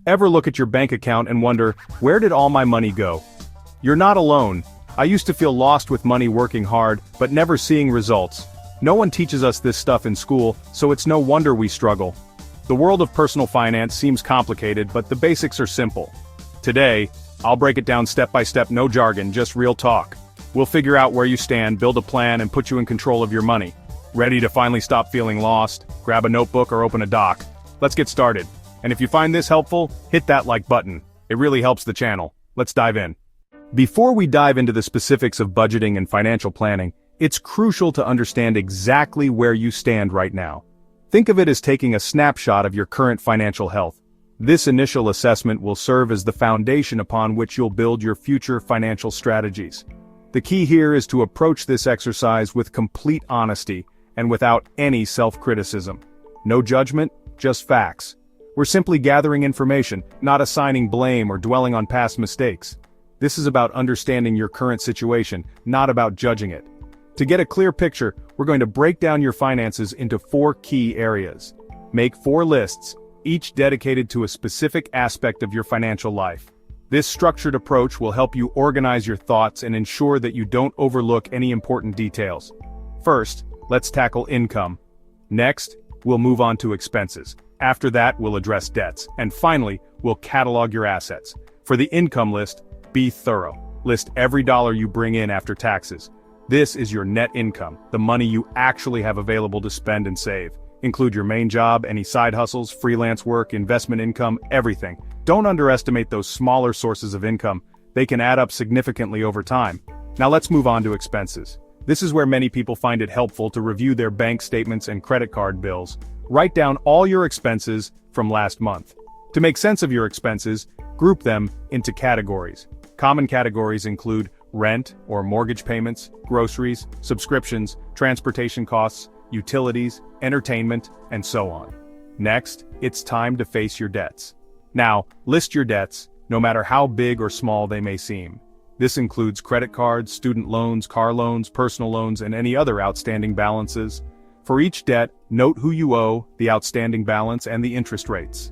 Ever look at your bank account and wonder, where did all my money go? You're not alone. I used to feel lost with money working hard, but never seeing results. No one teaches us this stuff in school, so it's no wonder we struggle. The world of personal finance seems complicated, but the basics are simple. Today, I'll break it down step by step, no jargon, just real talk. We'll figure out where you stand, build a plan, and put you in control of your money. Ready to finally stop feeling lost? Grab a notebook or open a doc. Let's get started. And if you find this helpful, hit that like button. It really helps the channel. Let's dive in. Before we dive into the specifics of budgeting and financial planning, it's crucial to understand exactly where you stand right now. Think of it as taking a snapshot of your current financial health. This initial assessment will serve as the foundation upon which you'll build your future financial strategies. The key here is to approach this exercise with complete honesty and without any self-criticism. No judgment, just facts. We're simply gathering information, not assigning blame or dwelling on past mistakes. This is about understanding your current situation, not about judging it. To get a clear picture, we're going to break down your finances into 4 key areas. Make 4 lists, each dedicated to a specific aspect of your financial life. This structured approach will help you organize your thoughts and ensure that you don't overlook any important details. First, let's tackle income. Next, we'll move on to expenses. After that, we'll address debts. And finally, we'll catalog your assets. For the income list, be thorough. List every dollar you bring in after taxes. This is your net income, the money you actually have available to spend and save. Include your main job, any side hustles, freelance work, investment income, everything. Don't underestimate those smaller sources of income. They can add up significantly over time. Now let's move on to expenses. This is where many people find it helpful to review their bank statements and credit card bills. Write down all your expenses from last month. To make sense of your expenses, group them into categories. Common categories include rent or mortgage payments, groceries, subscriptions, transportation costs, utilities, entertainment, and so on. Next, it's time to face your debts. Now, list your debts, no matter how big or small they may seem. This includes credit cards, student loans, car loans, personal loans, and any other outstanding balances. For each debt, note who you owe, the outstanding balance, and the interest rates.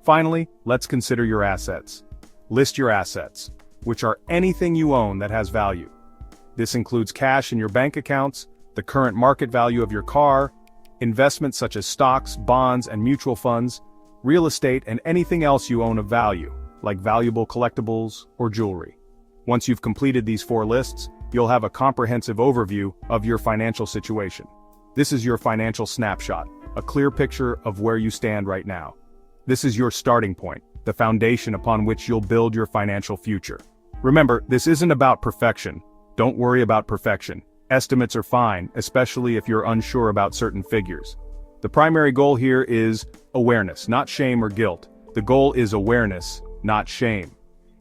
Finally, let's consider your assets. List your assets, which are anything you own that has value. This includes cash in your bank accounts, the current market value of your car, investments such as stocks, bonds, and mutual funds, real estate, and anything else you own of value, like valuable collectibles or jewelry. Once you've completed these 4 lists, you'll have a comprehensive overview of your financial situation. This is your financial snapshot, a clear picture of where you stand right now. This is your starting point, the foundation upon which you'll build your financial future. Remember, this isn't about perfection. Don't worry about perfection. Estimates are fine, especially if you're unsure about certain figures. The primary goal here is awareness, not shame or guilt. The goal is awareness, not shame.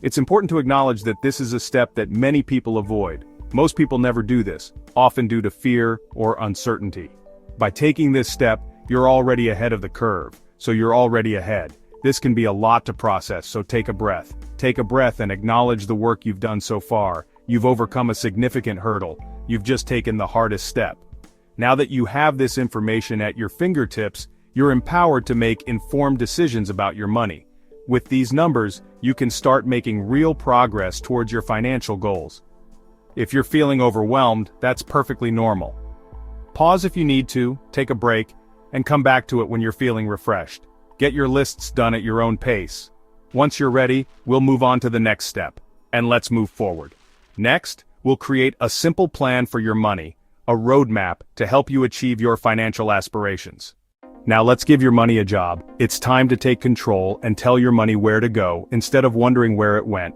It's important to acknowledge that this is a step that many people avoid. Most people never do this, often due to fear or uncertainty. By taking this step, you're already ahead of the curve, so you're already ahead. This can be a lot to process, so take a breath. Take a breath and acknowledge the work you've done so far. You've overcome a significant hurdle. You've just taken the hardest step. Now that you have this information at your fingertips, you're empowered to make informed decisions about your money. With these numbers, you can start making real progress towards your financial goals. If you're feeling overwhelmed, that's perfectly normal. Pause if you need to, take a break, and come back to it when you're feeling refreshed. Get your lists done at your own pace. Once you're ready, we'll move on to the next step. And let's move forward. Next, we'll create a simple plan for your money, a roadmap to help you achieve your financial aspirations. Now let's give your money a job. It's time to take control and tell your money where to go instead of wondering where it went.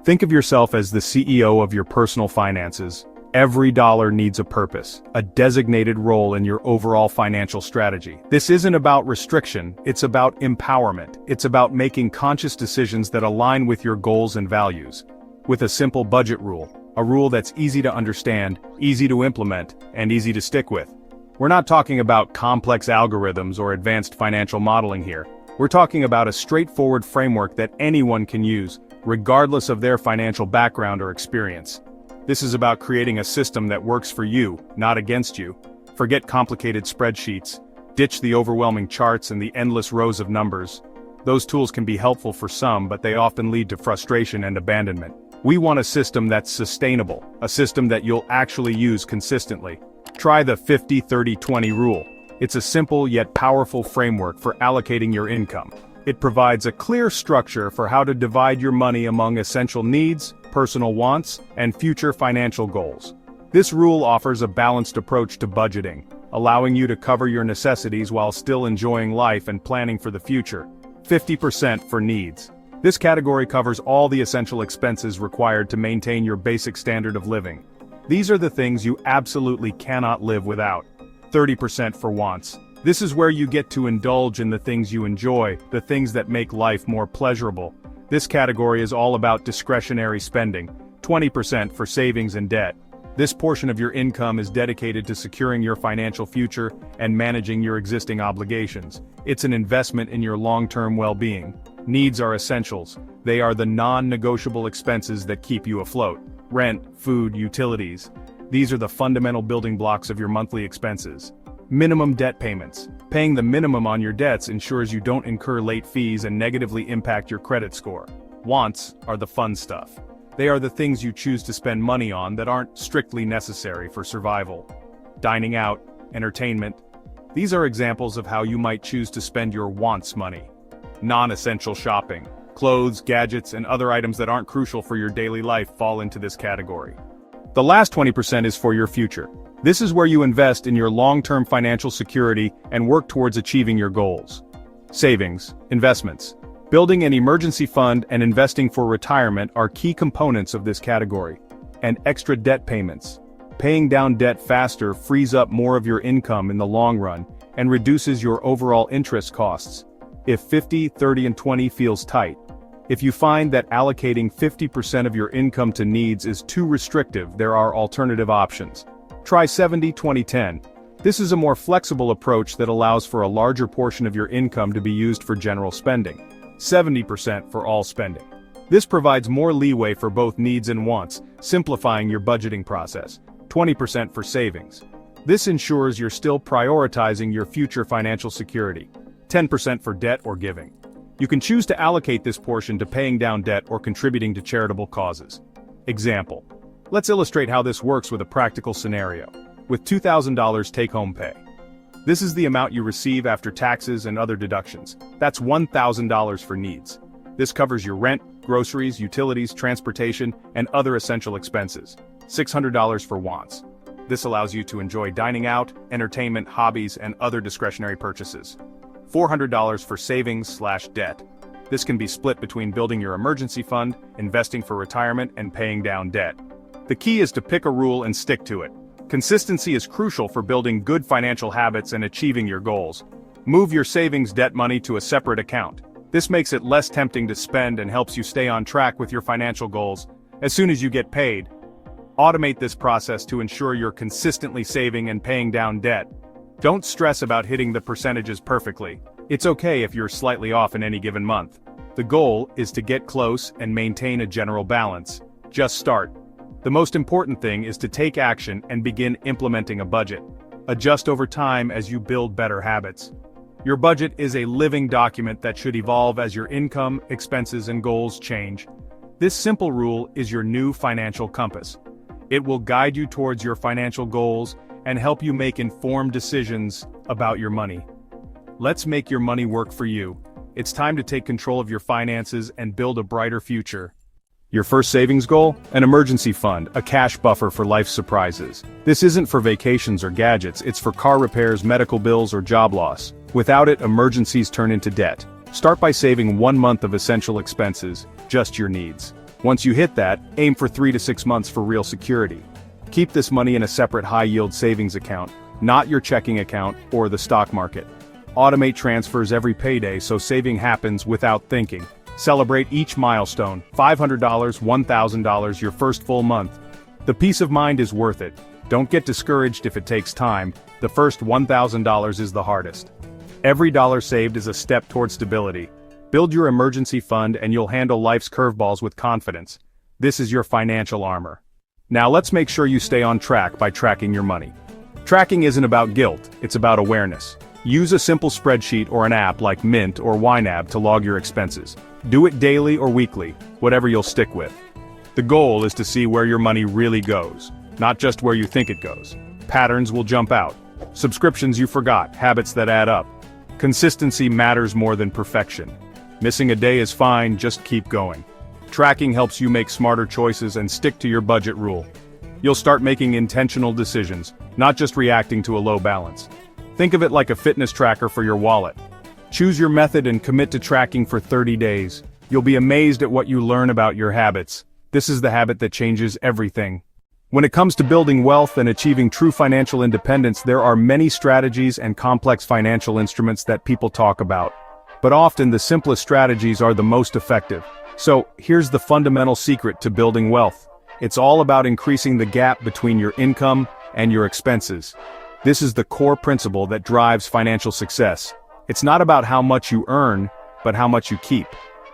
Think of yourself as the CEO of your personal finances. Every dollar needs a purpose, a designated role in your overall financial strategy. This isn't about restriction, it's about empowerment. It's about making conscious decisions that align with your goals and values. With a simple budget rule, a rule that's easy to understand, easy to implement, and easy to stick with. We're not talking about complex algorithms or advanced financial modeling here. We're talking about a straightforward framework that anyone can use, regardless of their financial background or experience. This is about creating a system that works for you, not against you. Forget complicated spreadsheets, ditch the overwhelming charts and the endless rows of numbers. Those tools can be helpful for some, but they often lead to frustration and abandonment. We want a system that's sustainable, a system that you'll actually use consistently. Try the 50-30-20 rule. It's a simple yet powerful framework for allocating your income. It provides a clear structure for how to divide your money among essential needs, personal wants, and future financial goals. This rule offers a balanced approach to budgeting, allowing you to cover your necessities while still enjoying life and planning for the future. 50% for needs. This category covers all the essential expenses required to maintain your basic standard of living. These are the things you absolutely cannot live without. 30% for wants. This is where you get to indulge in the things you enjoy, the things that make life more pleasurable. This category is all about discretionary spending. 20% for savings and debt. This portion of your income is dedicated to securing your financial future and managing your existing obligations. It's an investment in your long-term well-being. Needs are essentials. They are the non-negotiable expenses that keep you afloat. Rent, food, utilities. These are the fundamental building blocks of your monthly expenses. Minimum debt payments. Paying the minimum on your debts ensures you don't incur late fees and negatively impact your credit score. Wants are the fun stuff. They are the things you choose to spend money on that aren't strictly necessary for survival. Dining out, entertainment. These are examples of how you might choose to spend your wants money. Non-essential shopping. Clothes, gadgets, and other items that aren't crucial for your daily life fall into this category. The last 20% is for your future. This is where you invest in your long-term financial security and work towards achieving your goals. Savings, investments. Building an emergency fund and investing for retirement are key components of this category. And extra debt payments. Paying down debt faster frees up more of your income in the long run and reduces your overall interest costs. If 50, 30, and 20 feels tight. If you find that allocating 50% of your income to needs is too restrictive, there are alternative options. Try 70-20-10. This is a more flexible approach that allows for a larger portion of your income to be used for general spending. 70% for all spending. This provides more leeway for both needs and wants, simplifying your budgeting process. 20% for savings. This ensures you're still prioritizing your future financial security. 10% for debt or giving. You can choose to allocate this portion to paying down debt or contributing to charitable causes. Example. Let's illustrate how this works with a practical scenario. With $2,000 take-home pay. This is the amount you receive after taxes and other deductions. That's $1,000 for needs. This covers your rent, groceries, utilities, transportation, and other essential expenses. $600 for wants. This allows you to enjoy dining out, entertainment, hobbies, and other discretionary purchases. $400 for savings/debt. This can be split between building your emergency fund, investing for retirement, and paying down debt. The key is to pick a rule and stick to it. Consistency is crucial for building good financial habits and achieving your goals. Move your savings debt money to a separate account. This makes it less tempting to spend and helps you stay on track with your financial goals. As soon as you get paid, automate this process to ensure you're consistently saving and paying down debt. Don't stress about hitting the percentages perfectly. It's okay if you're slightly off in any given month. The goal is to get close and maintain a general balance. Just start. The most important thing is to take action and begin implementing a budget. Adjust over time as you build better habits. Your budget is a living document that should evolve as your income, expenses, and goals change. This simple rule is your new financial compass. It will guide you towards your financial goals and help you make informed decisions about your money. Let's make your money work for you. It's time to take control of your finances and build a brighter future. Your first savings goal? An emergency fund, a cash buffer for life's surprises. This isn't for vacations or gadgets, it's for car repairs, medical bills, or job loss. Without it, emergencies turn into debt. Start by saving 1 month of essential expenses, just your needs. Once you hit that, aim for 3 to 6 months for real security. Keep this money in a separate high-yield savings account, not your checking account or the stock market. Automate transfers every payday so saving happens without thinking. Celebrate each milestone, $500, $1,000 your first full month. The peace of mind is worth it. Don't get discouraged if it takes time. The first $1,000 is the hardest. Every dollar saved is a step toward stability. Build your emergency fund and you'll handle life's curveballs with confidence. This is your financial armor. Now let's make sure you stay on track by tracking your money. Tracking isn't about guilt, it's about awareness. Use a simple spreadsheet or an app like Mint or YNAB to log your expenses. Do it daily or weekly, whatever you'll stick with. The goal is to see where your money really goes, not just where you think it goes. Patterns will jump out. Subscriptions you forgot, habits that add up. Consistency matters more than perfection. Missing a day is fine, just keep going. Tracking helps you make smarter choices and stick to your budget rule. You'll start making intentional decisions, not just reacting to a low balance. Think of it like a fitness tracker for your wallet. Choose your method and commit to tracking for 30 days. You'll be amazed at what you learn about your habits. This is the habit that changes everything. When it comes to building wealth and achieving true financial independence, there are many strategies and complex financial instruments that people talk about. But often the simplest strategies are the most effective. So, here's the fundamental secret to building wealth. It's all about increasing the gap between your income and your expenses. This is the core principle that drives financial success. It's not about how much you earn, but how much you keep.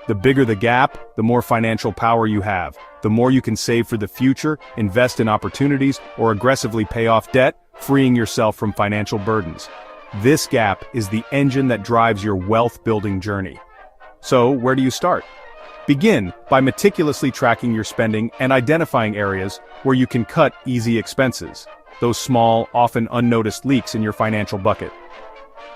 The bigger the gap, the more financial power you have. The more you can save for the future, invest in opportunities, or aggressively pay off debt, freeing yourself from financial burdens. This gap is the engine that drives your wealth-building journey. So, where do you start? Begin by meticulously tracking your spending and identifying areas where you can cut easy expenses. Those small, often unnoticed leaks in your financial bucket.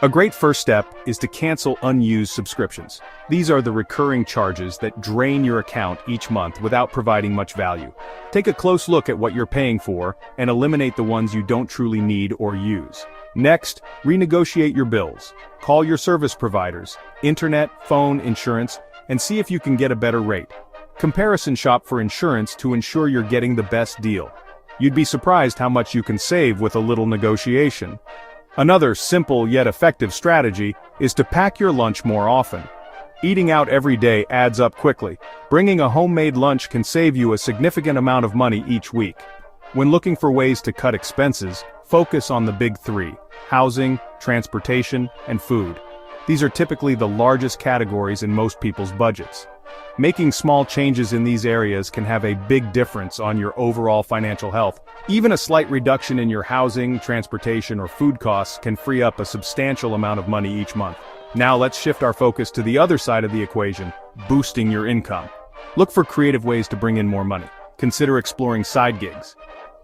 A great first step is to cancel unused subscriptions. These are the recurring charges that drain your account each month without providing much value. Take a close look at what you're paying for and eliminate the ones you don't truly need or use. Next, renegotiate your bills. Call your service providers, internet, phone, insurance, and see if you can get a better rate. Comparison shop for insurance to ensure you're getting the best deal. You'd be surprised how much you can save with a little negotiation. Another simple yet effective strategy is to pack your lunch more often. Eating out every day adds up quickly. Bringing a homemade lunch can save you a significant amount of money each week. When looking for ways to cut expenses, focus on the big three: housing, transportation, and food. These are typically the largest categories in most people's budgets. Making small changes in these areas can have a big difference on your overall financial health. Even a slight reduction in your housing, transportation, or food costs can free up a substantial amount of money each month. Now let's shift our focus to the other side of the equation, boosting your income. Look for creative ways to bring in more money. Consider exploring side gigs.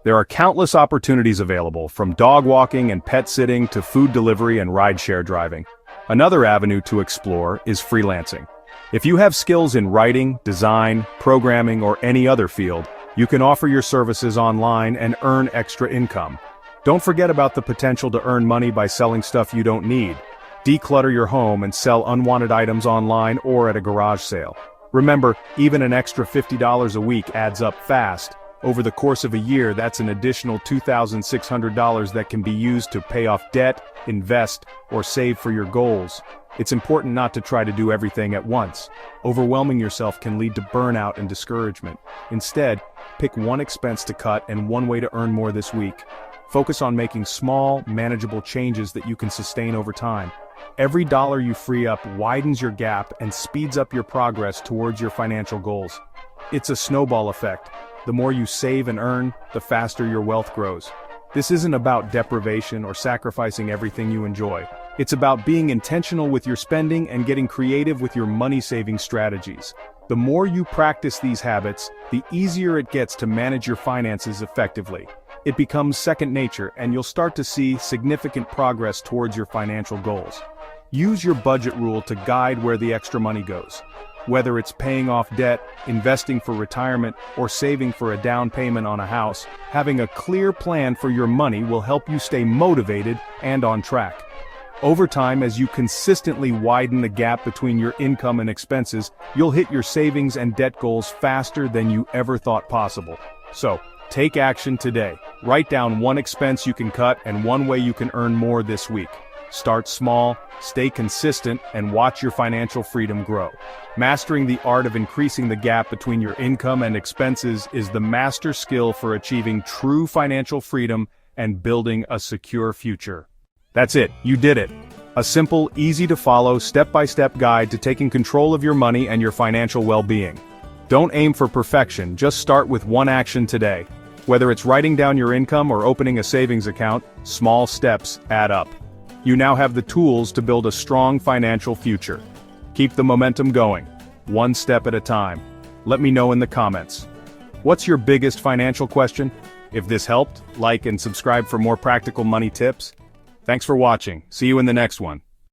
There are countless opportunities available, from dog walking and pet sitting to food delivery and rideshare driving. Another avenue to explore is freelancing. If you have skills in writing, design, programming, or any other field, you can offer your services online and earn extra income. Don't forget about the potential to earn money by selling stuff you don't need. Declutter your home and sell unwanted items online or at a garage sale. Remember, even an extra $50 a week adds up fast. Over the course of a year, that's an additional $2,600 that can be used to pay off debt, invest, or save for your goals. It's important not to try to do everything at once. Overwhelming yourself can lead to burnout and discouragement. Instead, pick one expense to cut and one way to earn more this week. Focus on making small, manageable changes that you can sustain over time. Every dollar you free up widens your gap and speeds up your progress towards your financial goals. It's a snowball effect. The more you save and earn, the faster your wealth grows. This isn't about deprivation or sacrificing everything you enjoy. It's about being intentional with your spending and getting creative with your money-saving strategies. The more you practice these habits, the easier it gets to manage your finances effectively. It becomes second nature, and you'll start to see significant progress towards your financial goals. Use your budget rule to guide where the extra money goes. Whether it's paying off debt, investing for retirement, or saving for a down payment on a house, having a clear plan for your money will help you stay motivated and on track. Over time, as you consistently widen the gap between your income and expenses, you'll hit your savings and debt goals faster than you ever thought possible. So, take action today. Write down one expense you can cut and one way you can earn more this week. Start small, stay consistent, and watch your financial freedom grow. Mastering the art of increasing the gap between your income and expenses is the master skill for achieving true financial freedom and building a secure future. That's it, you did it. A simple, easy-to-follow, step-by-step guide to taking control of your money and your financial well-being. Don't aim for perfection, just start with one action today. Whether it's writing down your income or opening a savings account, small steps add up. You now have the tools to build a strong financial future. Keep the momentum going, one step at a time. Let me know in the comments. What's your biggest financial question? If this helped, like and subscribe for more practical money tips. Thanks for watching. See you in the next one.